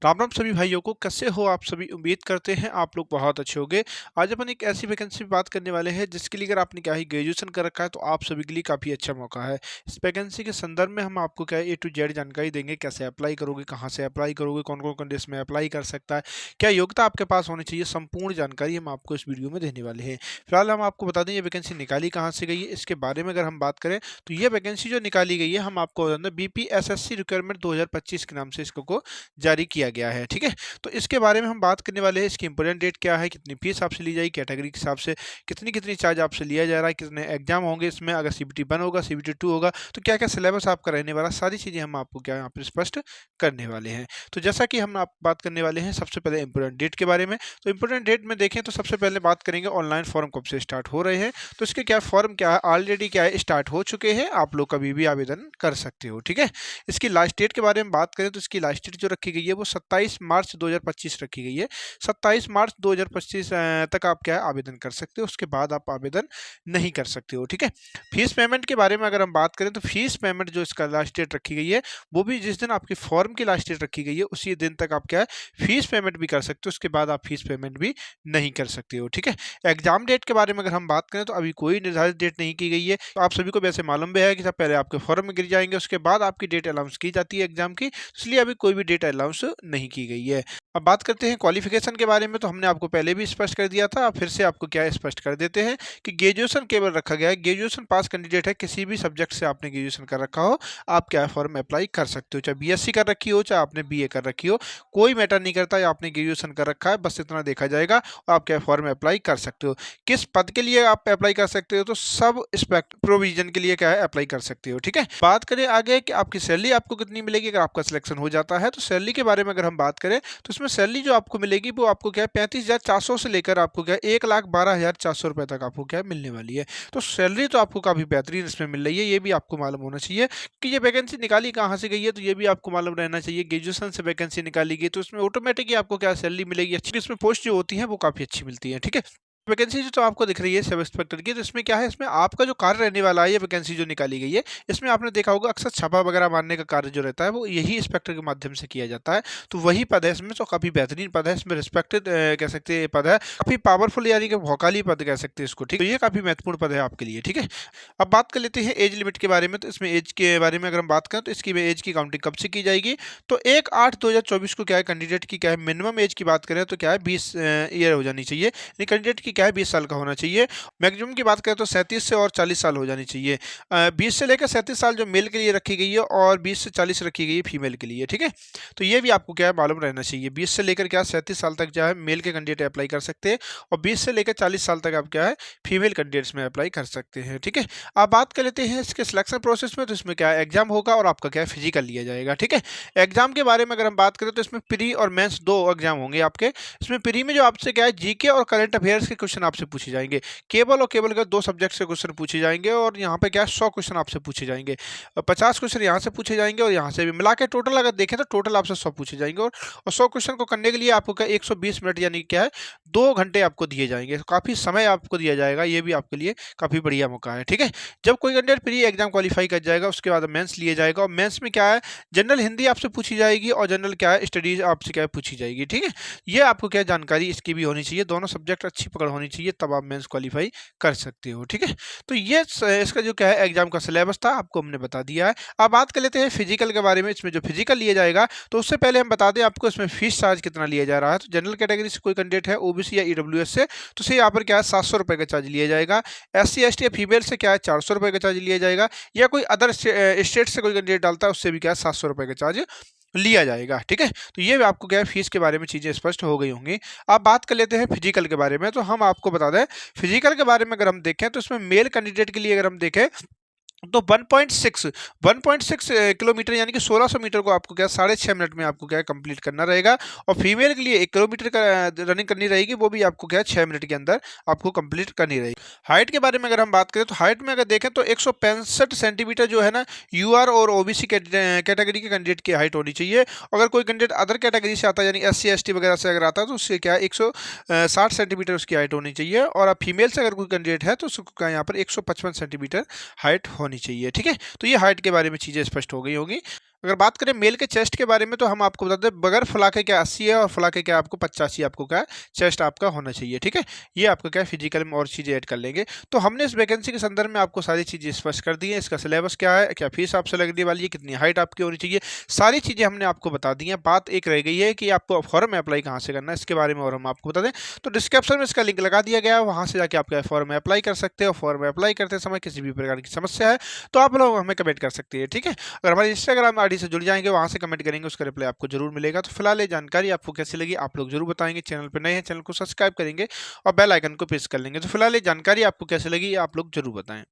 राम राम सभी भाइयों को, कैसे हो आप सभी। उम्मीद करते हैं आप लोग बहुत अच्छे होंगे। आज अपन एक ऐसी वैकेंसी पे बात करने वाले हैं जिसके लिए अगर आपने क्या ही ग्रेजुएशन कर रखा है तो आप सभी के लिए काफ़ी अच्छा मौका है। इस वैकेंसी के संदर्भ में हम आपको क्या है A to Z जानकारी देंगे। कैसे अप्लाई करोगे, कहाँ से अप्लाई करोगे, कौन कौन कंडीशन में अप्लाई कर सकता है, क्या योग्यता आपके पास होनी चाहिए, संपूर्ण जानकारी हम आपको इस वीडियो में देने वाले हैं। फिलहाल हम आपको बता दें ये वैकेंसी निकाली कहाँ से गई है। इसके बारे में अगर हम बात करें तो ये वैकेंसी जो निकाली गई है हम आपको बता दें BPSSC रिक्वायरमेंट 2025 के नाम से इसको जारी किया गया है। ठीक है, तो इसके बारे में हम बात करने वाले हैं। इसकी इंपॉर्टेंट डेट क्या है, कितनी फीस आपसे ली जाएगी, कैटेगरी के हिसाब से कितनी कितनी चार्ज आपसे लिया जा रहा है, कितने एग्जाम होंगे इसमें, अगर CBT 1 होगा, CBT 2 होगा तो क्या क्या सिलेबस आपका रहने वाला, सारी चीज़ें हम आपको क्या यहाँ पर स्पष्ट करने वाले हैं। तो जैसा कि हम आप बात करने वाले हैं सबसे पहले इंपॉर्टेंट डेट के बारे में। तो इंपॉर्टेंट डेट में देखें तो सबसे पहले बात करेंगे ऑनलाइन फॉर्म कब से स्टार्ट हो रहे हैं। तो इसके क्या फॉर्म क्या है, ऑलरेडी क्या है स्टार्ट हो चुके हैं, आप लोग कभी भी आवेदन कर सकते हो। ठीक है, इसकी लास्ट डेट के बारे में बात करें तो इसकी लास्ट डेट जो रखी गई है वो 27 मार्च 2025 रखी गई है। 27 मार्च 2025 तक आप क्या है आवेदन कर सकते हो, उसके बाद आप आवेदन नहीं कर सकते हो। ठीक है, फीस पेमेंट के बारे में अगर हम बात करें तो फीस पेमेंट जो इसका लास्ट डेट रखी गई है वो भी जिस दिन आपकी फॉर्म की लास्ट डेट रखी गई है उसी दिन तक आप क्या है फीस पेमेंट भी कर सकते हो, उसके बाद आप फीस पेमेंट भी नहीं कर सकते हो। ठीक है, एग्जाम डेट के बारे में अगर हम बात करें तो अभी कोई निर्धारित डेट नहीं की गई है। तो आप सभी को वैसे मालूम भी है कि सब पहले आपके फॉर्म में गिर जाएंगे, उसके बाद आपकी डेट अनाउंस की जाती है एग्जाम की, इसलिए अभी कोई भी डेट अनाउंस नहीं की गई है। अब बात करते हैं क्वालिफिकेशन के बारे में। तो हमने आपको पहले भी स्पष्ट कर दिया था, अब फिर से आपको क्या है स्पष्ट कर देते हैं कि ग्रेजुएशन केवल रखा गया है। ग्रेजुएशन पास कैंडिडेट है, किसी भी सब्जेक्ट से आपने ग्रेजुएशन कर रखा हो आप क्या है फॉर्म अप्लाई कर सकते हो, चाहे BSc कर रखी हो चाहे आपने BA कर रखी हो, कोई मैटर नहीं करता है आपने ग्रेजुएशन कर रखा है, बस इतना देखा जाएगा आप क्या फॉर्म अप्लाई कर सकते हो। किस पद के लिए आप अप्लाई कर सकते हो, तो सब इंस्पेक्ट प्रोविजन के लिए क्या है अप्लाई कर सकते हो। ठीक है, बात करें आगे कि आपकी सैलरी आपको कितनी मिलेगी अगर आपका सिलेक्शन हो जाता है। तो सैलरी के बारे में अगर हम बात करें तो इसमें सैलरी जो आपको मिलेगी वो आपको क्या है 35,400 से लेकर आपको क्या है 1,12,400 रुपए तक आपको क्या है मिलने वाली है। तो सैलरी तो आपको काफ़ी बेहतरीन इसमें मिल रही है, ये भी आपको मालूम होना चाहिए कि ये वैकेंसी निकाली कहाँ से गई है। तो ये भी आपको मालूम रहना चाहिए, ग्रेजुएशन से वैकेंसी निकाली गई तो उसमें ऑटोमेटिक ही आपको क्या सैलरी मिलेगी अच्छी, इसमें पोस्ट जो होती है वो काफ़ी अच्छी मिलती है। ठीक है, वैकेंसी जो तो आपको दिख रही है सब इंस्पेक्टर की, तो इसमें क्या है, इसमें आपका जो कार्य रहने वाला है, ये वैकेंसी जो निकाली गई है इसमें आपने देखा होगा अक्सर छापा वगैरह मारने का कार्य जो रहता है वो यही इंस्पेक्टर के माध्यम से किया जाता है। तो वही पद है इसमें, तो काफ़ी बेहतरीन पद है, इसमें रिस्पेक्टेड कह सकते हैं पद है, काफ़ी पावरफुल यानी कि भौकाली पद कह सकते हैं इसको। ठीक, तो ये काफ़ी महत्वपूर्ण पद है आपके लिए। ठीक है, अब बात कर लेते हैं एज लिमिट के बारे में। तो इसमें एज के बारे में अगर हम बात करें तो इसकी एज की काउंटिंग कब से की जाएगी, तो 1/8/2024 को क्या है कैंडिडेट की क्या है मिनिमम एज की बात करें तो क्या है 20 ईयर हो जानी चाहिए, यानी कैंडिडेट की क्या है 20 साल का होना चाहिए। मैक्सिमम की बात करें तो 37 से और 40 साल हो जानी चाहिए। 20 से लेकर 37 साल जो मेल के लिए रखी गई है और 20 से 40 रखी गई है फीमेल के लिए। ठीक है, तो ये भी आपको क्या है मालूम रहना चाहिए। 20 से लेकर क्या 37 साल तक जो है मेल के कैंडिडेट अप्लाई कर सकते हैं और 20 से लेकर 40 साल तक आप क्या है फीमेल कैंडिडेट्स में अप्लाई कर सकते हैं। ठीक है, अब बात कर लेते हैं इसके सिलेक्शन प्रोसेस में। तो इसमें क्या है एग्जाम होगा और आपका क्या है फिजिकल लिया जाएगा। ठीक है, एग्जाम के बारे में अगर हम बात करें तो इसमें प्री और मेंस 2 एग्जाम होंगे आपके। इसमें प्री में जो आपसे क्या है GK और करंट अफेयर्स के क्वेश्चन आपसे पूछे जाएंगे, केवल और केवल 2 सब्जेक्ट से क्वेश्चन पूछे जाएंगे और यहाँ पे क्या है 100 क्वेश्चन आपसे पूछे जाएंगे। 50 क्वेश्चन यहाँ से पूछे जाएंगे और यहाँ से भी मिला के टोटल अगर देखें तो टोटल आपसे 100 पूछे जाएंगे और 100 क्वेश्चन को करने के लिए आपको क्या 120 मिनट यानी क्या है 2 घंटे आपको दिए जाएंगे। तो काफ़ी समय आपको दिया जाएगा, ये भी आपके लिए काफ़ी बढ़िया मौका है। ठीक है, जब कोई कैंडिडेट प्री एग्जाम क्वालिफाई कर जाएगा उसके बाद मेंस लिए जाएगा और मेंस में क्या है जनरल हिंदी आपसे पूछी जाएगी और जनरल क्या है स्टडीज आपसे क्या है पूछी जाएगी। ठीक है, ये आपको क्या जानकारी इसकी भी होनी चाहिए, दोनों सब्जेक्ट अच्छी पकड़ होनी चाहिए तब आप मेंस क्वालिफाई कर सकते हो। ठीक है, तो ये इसका जो क्या है एग्जाम का सिलेबस था आपको हमने बता दिया है। अब बात कर लेते हैं फिजिकल के बारे में। इसमें जो फिजिकल लिया जाएगा तो उससे पहले हम बता दें आपको इसमें फीस चार्ज कितना लिया जा रहा है। तो जनरल कैटेगरी से कोई कैंडिडेट है OBC या EWS से तो उसे यहाँ पर क्या है 700 रुपये का चार्ज लिया जाएगा। SC ST या फीमेल से क्या है 400 रुपये का चार्ज लिया जाएगा, या कोई अदर स्टेट से कोई कैंडिडेट डालता है उससे भी क्या है 700 रुपये का चार्ज लिया जाएगा। ठीक है, तो ये आपको क्या है फीस के बारे में चीज़ें स्पष्ट हो गई होंगी। अब बात कर लेते हैं फिजिकल के बारे में। तो हम आपको बता दें फिजिकल के बारे में अगर हम देखें तो इसमें मेल कैंडिडेट के लिए अगर हम देखें तो 1.6 किलोमीटर यानी कि 1600 मीटर को आपको क्या 6.5 मिनट में आपको क्या कंप्लीट करना रहेगा और फीमेल के लिए 1 किलोमीटर का रनिंग करनी रहेगी, वो भी आपको क्या 6 मिनट के अंदर आपको कंप्लीट करनी रहेगी। हाइट के बारे में अगर हम बात करें तो हाइट में अगर देखें तो 165 सेंटीमीटर जो है ना UR और OBC कैटेगरी के कैंडिडेट की हाइट होनी चाहिए। अगर कोई कैंडिडेट अदर कैटेगरी से आता है यानी SC ST वगैरह से अगर आता है तो उससे क्या 160 सेंटीमीटर उसकी हाइट होनी चाहिए और फीमेल से अगर कोई कैंडिडेट है तो उसका यहाँ पर 155 सेंटीमीटर हाइट होनी चाहिए। ठीक है, तो ये हाइट के बारे में चीज़ें स्पष्ट हो गई होंगी। अगर बात करें मेल के चेस्ट के बारे में तो हम आपको बता दें बगैर फुला के क्या 80 है और फुला के क्या आपको 85 आपको क्या है चेस्ट आपका होना चाहिए, ठीक है? ये आपका क्या है फिजिकल में और चीज़ें ऐड कर लेंगे। तो हमने इस वैकेंसी के संदर्भ में आपको सारी चीज़ें स्पष्ट कर दी हैं, इसका सिलेबस क्या है, क्या फीस आपसे लगने वाली है, कितनी हाइट आपकी होनी चाहिए, सारी चीज़ें हमने आपको बता दी हैं। बात एक रह गई है कि आपको फॉर्म अप्लाई कहाँ से करना है, इसके बारे में और हम आपको बता दें। तो डिस्क्रिप्शन में इसका लिंक लगा दिया गया है, वहाँ से जाके आप क्या है फॉर्म अप्लाई कर सकते हो। फॉर्म अप्लाई करते समय किसी भी प्रकार की समस्या है तो आप लोग हमें कमेंट कर सकते हैं, ठीक है? अगर हमारे इंस्टाग्राम आईडी से जुड़ जाएँगे, वहाँ से कमेंट करेंगे, उसका रिप्लाई आपको ज़रूर मिलेगा। तो फिलहाल ये जानकारी आपको कैसी लगी, आप लोग ज़रूर बताएँगे। चैनल पे नए हैं, चैनल को सब्सक्राइब करेंगे और बेल आइकन को प्रेस कर लेंगे। तो फिलहाल ये जानकारी आपको कैसी लगी, आप लोग ज़रूर बताएँ।